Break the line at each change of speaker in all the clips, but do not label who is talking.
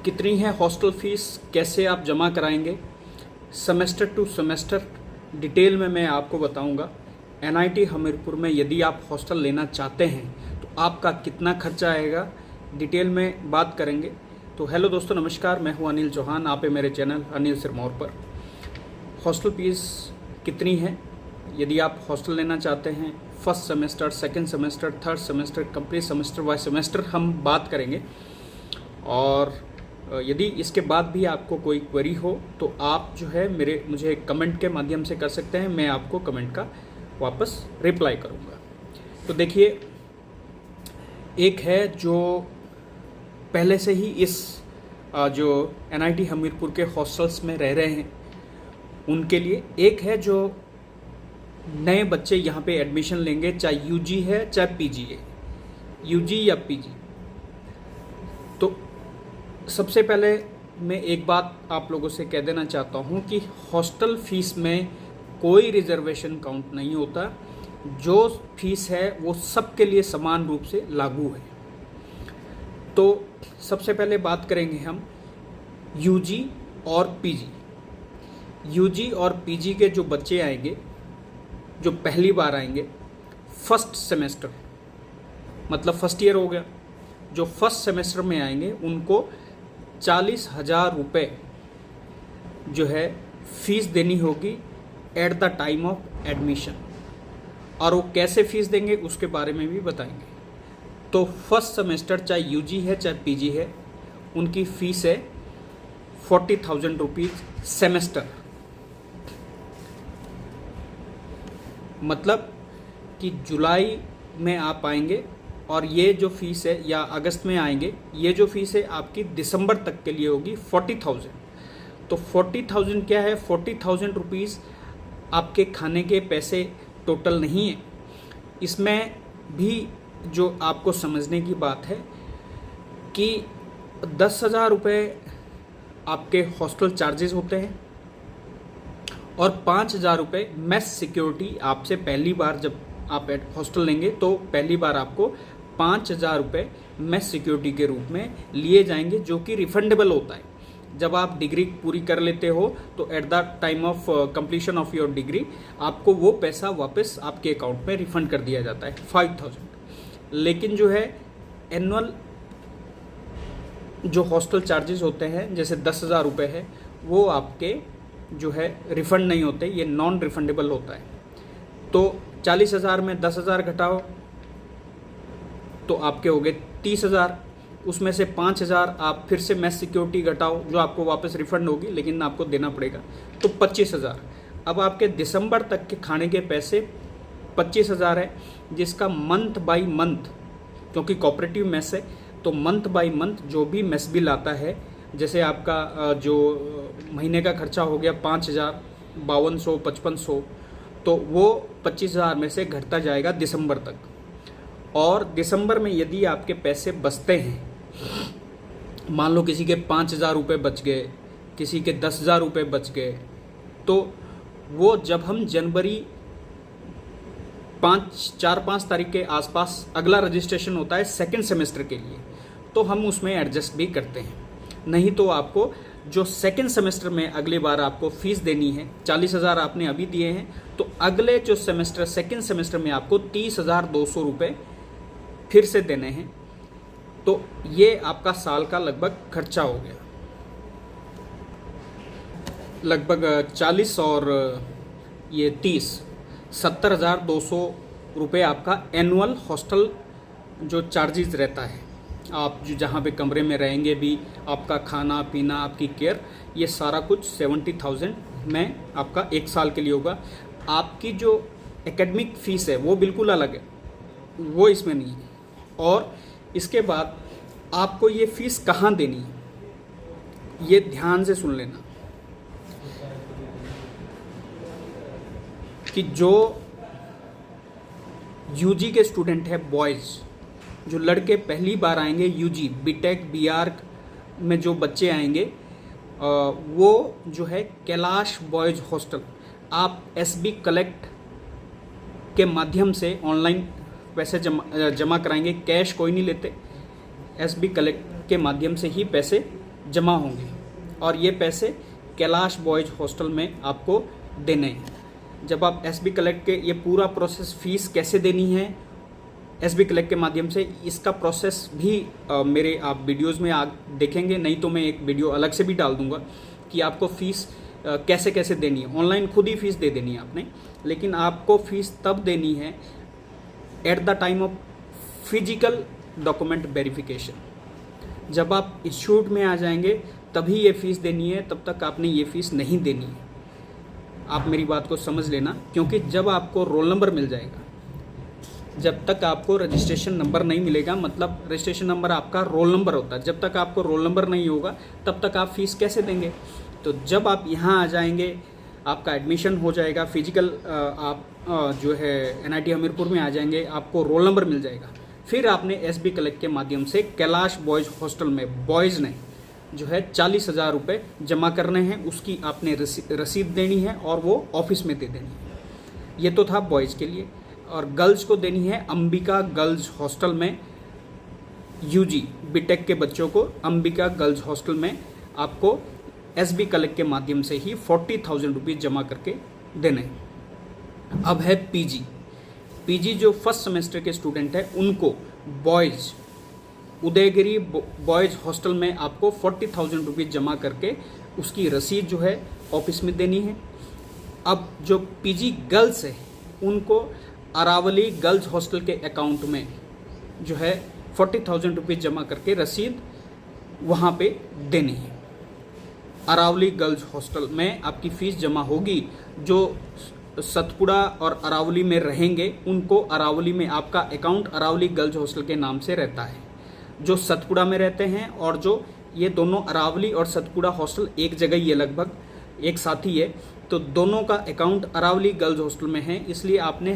कितनी है hostel fees, कैसे आप जमा कराएंगे, सेमेस्टर टू सेमेस्टर डिटेल में मैं आपको बताऊंगा। एनआईटी हमीरपुर में यदि आप हॉस्टल लेना चाहते हैं तो आपका कितना खर्चा आएगा, डिटेल में बात करेंगे। तो हेलो दोस्तों, नमस्कार, मैं हूं अनिल चौहान, आप है मेरे चैनल अनिल सिरमौर पर। हॉस्टल फीस कितनी है यदि आप हॉस्टल लेना चाहते हैं, first semester, second semester, third semester, complete semester wise semester हम बात करेंगे। और यदि इसके बाद भी आपको कोई क्वेरी हो तो आप जो है मुझे कमेंट के माध्यम से कर सकते हैं, मैं आपको कमेंट का वापस रिप्लाई करूंगा। तो देखिए, एक है जो पहले से ही इस जो एनआईटी हमीरपुर के हॉस्टल्स में रह रहे हैं उनके लिए, एक है जो नए बच्चे यहाँ पे एडमिशन लेंगे, चाहे यूजी है चाहे पीजी है, यूजी या पीजी। तो सबसे पहले मैं एक बात आप लोगों से कह देना चाहता हूँ कि हॉस्टल फीस में कोई रिजर्वेशन काउंट नहीं होता। जो फीस है वो सबके लिए समान रूप से लागू है। तो सबसे पहले बात करेंगे हम यूजी और पीजी। यूजी और पीजी के जो बच्चे आएंगे, जो पहली बार आएंगे फर्स्ट सेमेस्टर, मतलब फर्स्ट ईयर हो गया, जो फर्स्ट सेमेस्टर में आएंगे उनको 40,000 रुपये जो है फीस देनी होगी at the time of admission. और वो कैसे फीस देंगे उसके बारे में भी बताएंगे। तो फर्स्ट सेमेस्टर चाहे यूजी है चाहे पीजी है, उनकी फीस है 40,000 रुपीज़ सेमेस्टर। मतलब कि जुलाई में आप आएंगे और ये जो फीस है, या अगस्त में आएंगे, ये जो फीस है आपकी दिसंबर तक के लिए होगी 40,000। तो 40,000 क्या है, 40,000 रुपीज़ आपके खाने के पैसे टोटल नहीं है। इसमें भी जो आपको समझने की बात है कि 10,000 रुपये आपके हॉस्टल चार्जेस होते हैं और 5,000 रुपये मेस सिक्योरिटी आपसे पहली बार, जब आप हॉस्टल लेंगे तो पहली बार आपको 5,000 रुपये मेस सिक्योरिटी के रूप में लिए जाएंगे, जो कि रिफंडेबल होता है। जब आप डिग्री पूरी कर लेते हो तो at the time of completion of your degree आपको वो पैसा वापस आपके अकाउंट में रिफंड कर दिया जाता है, 5,000। लेकिन जो है एनुअल जो हॉस्टल चार्जेस होते हैं, जैसे 10,000 रुपये है, वो आपके जो है रिफ़ंड नहीं होते, ये नॉन रिफंडेबल होता है। तो 40,000 में 10,000 घटाओ तो आपके हो गए 30,000। उसमें से 5,000 आप फिर से मेस सिक्योरिटी घटाओ, जो आपको वापस रिफंड होगी लेकिन आपको देना पड़ेगा, तो 25,000। अब आपके दिसंबर तक के खाने के पैसे 25,000 है, जिसका मंथ बाय मंथ, क्योंकि कोऑपरेटिव मेस है तो मंथ बाय मंथ जो भी मेस बिल आता है, जैसे आपका जो महीने का खर्चा हो गया 5,000, 5,200, 5,500, तो वो 25,000 में से घटता जाएगा दिसंबर तक। और दिसंबर में यदि आपके पैसे बचते हैं, मान लो किसी के 5,000 रुपये बच गए, किसी के 10,000 रुपये बच गए, तो वो जब हम जनवरी 4-5 तारीख के आसपास अगला रजिस्ट्रेशन होता है सेकंड सेमेस्टर के लिए, तो हम उसमें एडजस्ट भी करते हैं। नहीं तो आपको जो सेकंड सेमेस्टर में अगली बार आपको फीस देनी है, 40,000 आपने अभी दिए हैं, तो अगले जो सेमेस्टर सेकंड सेमेस्टर में आपको 30,200 रुपये फिर से देने हैं। तो ये आपका साल का लगभग खर्चा हो गया, लगभग 40 और ये 30, 70,200 रुपये आपका एनुअल हॉस्टल जो चार्जेस रहता है। आप जो जहाँ पे कमरे में रहेंगे भी, आपका खाना पीना, आपकी केयर, ये सारा कुछ 70,000 में आपका एक साल के लिए होगा। आपकी जो एकेडमिक फ़ीस है वो बिल्कुल अलग है, वो इसमें नहीं है। और इसके बाद आपको ये फ़ीस कहाँ देनी है, ये ध्यान से सुन लेना कि जो यूजी के स्टूडेंट है बॉयज़, जो लड़के पहली बार आएंगे यूजी, बीटेक, बीआर में जो बच्चे आएंगे, वो जो है कैलाश बॉयज़ हॉस्टल, आप एसबी कलेक्ट के माध्यम से ऑनलाइन पैसे जमा कराएंगे, कैश कोई नहीं लेते, एसबी कलेक्ट के माध्यम से ही पैसे जमा होंगे और ये पैसे कैलाश बॉयज़ हॉस्टल में आपको देने हैं। जब आप एसबी कलेक्ट के ये पूरा प्रोसेस, फीस कैसे देनी है एसबी कलेक्ट के माध्यम से, इसका प्रोसेस भी मेरे आप वीडियोस में देखेंगे, नहीं तो मैं एक वीडियो अलग से भी डाल दूंगा कि आपको फ़ीस कैसे कैसे देनी है। ऑनलाइन खुद ही फीस दे देनी है आपने, लेकिन आपको फ़ीस तब देनी है at the time of physical document verification. जब आप इंस्टीट्यूट में आ जाएंगे तभी ये फ़ीस देनी है, तब तक आपने ये फ़ीस नहीं देनी है। आप मेरी बात को समझ लेना, क्योंकि जब आपको रोल नंबर मिल जाएगा, जब तक आपको रजिस्ट्रेशन नंबर नहीं मिलेगा, मतलब रजिस्ट्रेशन नंबर आपका रोल नंबर होता है, जब तक आपको रोल नंबर नहीं होगा तब तक आप फ़ीस कैसे देंगे। तो जब आप यहाँ आ जाएंगे, आपका एडमिशन हो जाएगा, फिजिकल आप जो है एनआईटी हमीरपुर में आ जाएंगे, आपको रोल नंबर मिल जाएगा, फिर आपने एसबी कलेक्ट के माध्यम से कैलाश बॉयज़ हॉस्टल में बॉयज़ ने जो है 40,000 रुपये जमा करने हैं, उसकी आपने रसीद देनी है और वो ऑफिस में दे देनी है। ये तो था बॉयज़ के लिए। और गर्ल्स को देनी है अंबिका गर्ल्स हॉस्टल में, यूजी बीटेक के बच्चों को अंबिका गर्ल्स हॉस्टल में आपको एसबी कलेक्ट के माध्यम से ही 40,000 रुपये जमा करके देने। अब है पीजी जो फर्स्ट सेमेस्टर के स्टूडेंट है उनको बॉयज़ उदयगिरी बॉयज़ हॉस्टल में आपको 40,000 रुपये जमा करके उसकी रसीद जो है ऑफिस में देनी है। अब जो पीजी गर्ल्स है उनको अरावली गर्ल्स हॉस्टल के अकाउंट में जो है 40,000 रुपये जमा करके रसीद वहाँ पे देनी है। अरावली गर्ल्स हॉस्टल में आपकी फ़ीस जमा होगी। जो सतपुड़ा और अरावली में रहेंगे उनको अरावली में आपका अकाउंट अरावली गर्ल्स हॉस्टल के नाम से रहता है। जो सतपुड़ा में रहते हैं और जो ये दोनों अरावली और सतपुड़ा हॉस्टल एक जगह ही है, लगभग एक साथ ही है, तो दोनों का अकाउंट अरावली गर्ल्स हॉस्टल में है, इसलिए आपने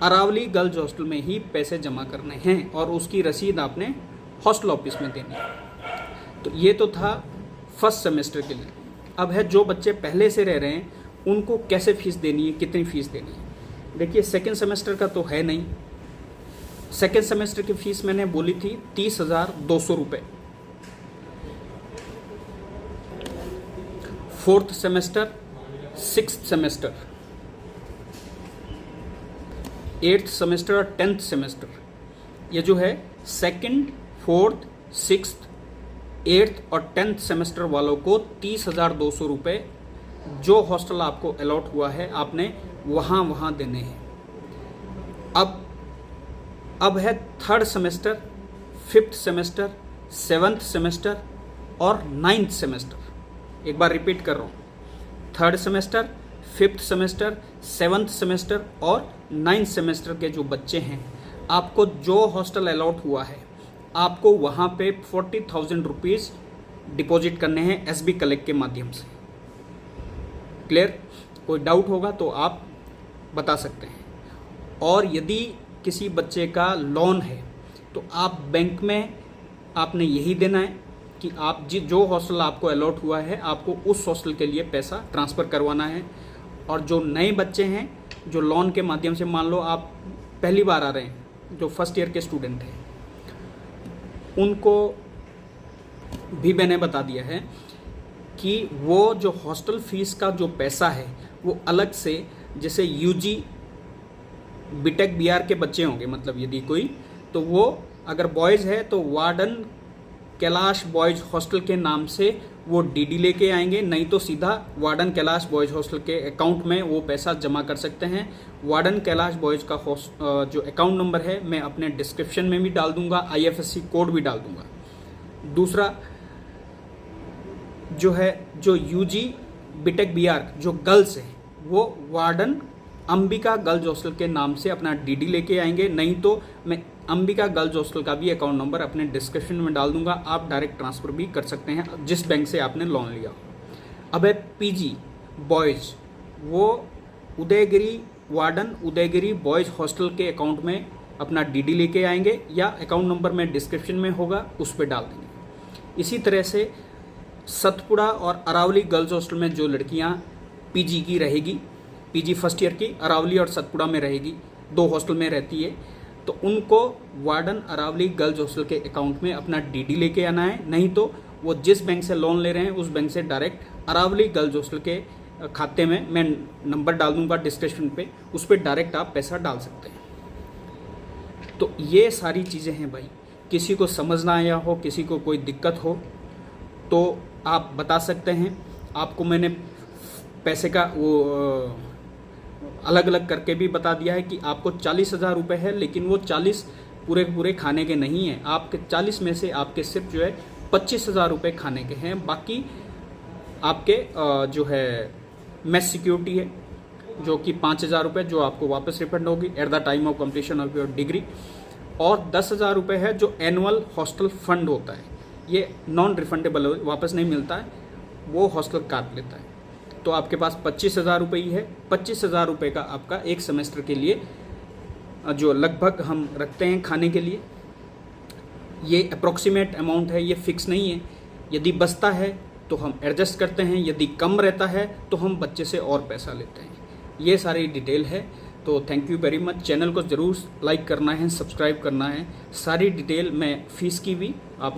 अरावली गर्ल्स हॉस्टल में ही पैसे जमा करने हैं और उसकी रसीद आपने हॉस्टल ऑफिस में देनी है। तो ये तो था फर्स्ट सेमेस्टर के लिए। अब है जो बच्चे पहले से रह रहे हैं उनको कैसे फ़ीस देनी है, कितनी फ़ीस देनी है। देखिए सेकेंड सेमेस्टर का तो है नहीं, सेकेंड सेमेस्टर की फ़ीस मैंने बोली थी 30,200 रुपये। Fourth semester, sixth semester, eighth semester और 10th सेमेस्टर, ये जो है सेकंड, फोर्थ, सिक्स्थ, 8th और 10th सेमेस्टर वालों को 30,200 रुपये जो हॉस्टल आपको अलॉट हुआ है आपने वहाँ देने हैं। अब है third semester, fifth semester, 7th semester और 9th सेमेस्टर। एक बार रिपीट कर रहा हूँ, third semester, fifth semester, 7th semester और 9th सेमेस्टर के जो बच्चे हैं, आपको जो हॉस्टल अलॉट हुआ है आपको वहाँ पे 40,000 रुपीज़ डिपॉजिट करने हैं एसबी कलेक्ट के माध्यम से। क्लियर? कोई डाउट होगा तो आप बता सकते हैं। और यदि किसी बच्चे का लोन है तो आप बैंक में आपने यही देना है कि आप जो हॉस्टल आपको अलॉट हुआ है आपको उस हॉस्टल के लिए पैसा ट्रांसफ़र करवाना है। और जो नए बच्चे हैं जो लोन के माध्यम से, मान लो आप पहली बार आ रहे हैं, जो फर्स्ट ईयर के स्टूडेंट हैं, उनको भी मैंने बता दिया है कि वो जो हॉस्टल फीस का जो पैसा है वो अलग से, जैसे यूजी बीटेक बीआर के बच्चे होंगे, मतलब यदि कोई, तो वो अगर बॉयज़ है तो वार्डन कैलाश बॉयज़ हॉस्टल के नाम से वो डीडी लेके आएंगे, नहीं तो सीधा वार्डन कैलाश बॉयज़ हॉस्टल के अकाउंट में वो पैसा जमा कर सकते हैं। वार्डन कैलाश बॉयज़ का जो अकाउंट नंबर है मैं अपने डिस्क्रिप्शन में भी डाल दूंगा, आईएफएससी कोड भी डाल दूंगा। दूसरा जो है, जो यूजी बीटेक बीआर जो गर्ल्स है वो वार्डन अंबिका गर्ल्स हॉस्टल के नाम से अपना डीडी लेके आएंगे, नहीं तो मैं अंबिका गर्ल्स हॉस्टल का भी अकाउंट नंबर अपने डिस्क्रिप्शन में डाल दूंगा, आप डायरेक्ट ट्रांसफ़र भी कर सकते हैं जिस बैंक से आपने लोन लिया। अब है पीजी बॉयज़, वो Udaygiri warden Udaygiri boys hostel के अकाउंट में अपना डीडी लेके आएंगे, या अकाउंट नंबर में डिस्क्रिप्शन में होगा उस पर डाल देंगे। इसी तरह से सतपुड़ा और अरावली गर्ल्स हॉस्टल में जो लड़कियां पीजी की रहेगी, पीजी फर्स्ट ईयर की अरावली और सतपुड़ा में रहेगी, 2 हॉस्टल में रहती है, तो उनको वार्डन अरावली गर्ल्स हॉस्टल के अकाउंट में अपना डीडी लेके आना है, नहीं तो वो जिस बैंक से लोन ले रहे हैं उस बैंक से डायरेक्ट अरावली गर्ल्स हॉस्टल के खाते में, मैं नंबर डाल दूंगा डिस्क्रिप्शन पे, उस पर डायरेक्ट आप पैसा डाल सकते हैं। तो ये सारी चीज़ें हैं भाई, किसी को समझ ना आया हो, किसी को कोई दिक्कत हो तो आप बता सकते हैं। आपको मैंने पैसे का वो अलग अलग करके भी बता दिया है कि आपको 40,000 रुपये है, लेकिन वो 40 पूरे पूरे खाने के नहीं हैं। आपके 40 में से आपके सिर्फ जो है 25,000 रुपये खाने के हैं, बाकी आपके जो है मेस सिक्योरिटी है जो कि 5,000 रुपये जो आपको वापस रिफंड होगी at the time of completion of your degree, और 10,000 रुपये है जो एनुअल हॉस्टल फंड होता है, ये नॉन रिफंडेबल वापस नहीं मिलता है, वो हॉस्टल काट लेता है। तो आपके पास 25,000 रुपये ही है। 25,000 रुपये का आपका एक सेमेस्टर के लिए जो लगभग हम रखते हैं खाने के लिए, ये अप्रॉक्सीमेट अमाउंट है, ये फिक्स नहीं है। यदि बचता है तो हम एडजस्ट करते हैं, यदि कम रहता है तो हम बच्चे से और पैसा लेते हैं। ये सारी डिटेल है। तो thank you very much. Channel को ज़रूर लाइक करना है, सब्सक्राइब करना है। सारी डिटेल मैं फ़ीस की भी आप